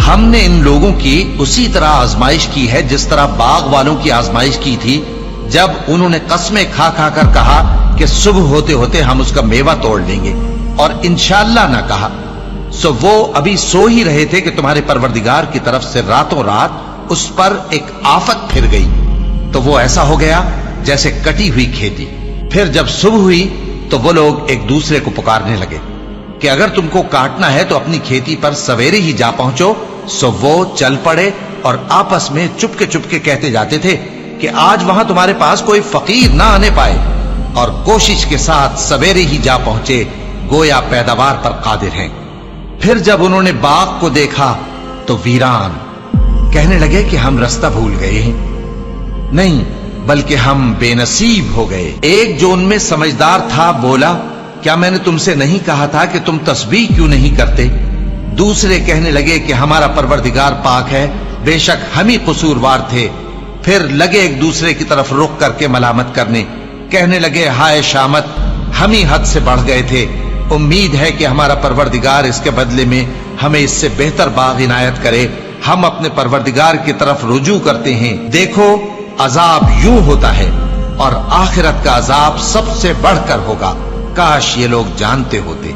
ہم نے ان لوگوں کی اسی طرح آزمائش کی ہے جس طرح باغ والوں کی آزمائش کی تھی جب انہوں نے قسمیں کھا کھا کر کہا کہ صبح ہوتے ہوتے ہم اس کا میوہ توڑ لیں گے اور انشاءاللہ نہ کہا، سو وہ ابھی سو ہی رہے تھے کہ تمہارے پروردگار کی طرف سے راتوں رات اس پر ایک آفت پھر گئی، تو وہ ایسا ہو گیا جیسے کٹی ہوئی کھیتی۔ پھر جب صبح ہوئی تو وہ لوگ ایک دوسرے کو پکارنے لگے کہ اگر تم کو کاٹنا ہے تو اپنی کھیتی پر سویرے ہی جا پہنچو۔ سو وہ چل پڑے اور آپس میں چپکے کہتے جاتے تھے کہ آج وہاں تمہارے پاس کوئی فقیر نہ آنے پائے، اور کوشش کے ساتھ سویرے ہی جا پہنچے، گویا پیداوار پر قادر ہیں۔ پھر جب انہوں نے باغ کو دیکھا تو ویران، کہنے لگے کہ ہم رستہ بھول گئے ہیں، نہیں بلکہ ہم بے نصیب ہو گئے۔ ایک جو ان میں سمجھدار تھا بولا، کیا میں نے تم سے نہیں کہا تھا کہ تم تسبیح کیوں نہیں کرتے؟ دوسرے کہنے لگے کہ ہمارا پروردگار پاک ہے، بے شک ہم ہی قصوروار تھے۔ پھر لگے ایک دوسرے کی طرف رخ کر کے ملامت کرنے، کہنے لگے ہائے شامت، ہم ہی حد سے بڑھ گئے تھے، امید ہے کہ ہمارا پروردگار اس کے بدلے میں ہمیں اس سے بہتر باغ عنایت کرے، ہم اپنے پروردگار کی طرف رجوع کرتے ہیں۔ دیکھو عذاب یوں ہوتا ہے اور آخرت کا عذاب سب سے بڑھ کر ہوگا، کاش یہ لوگ جانتے ہوتے۔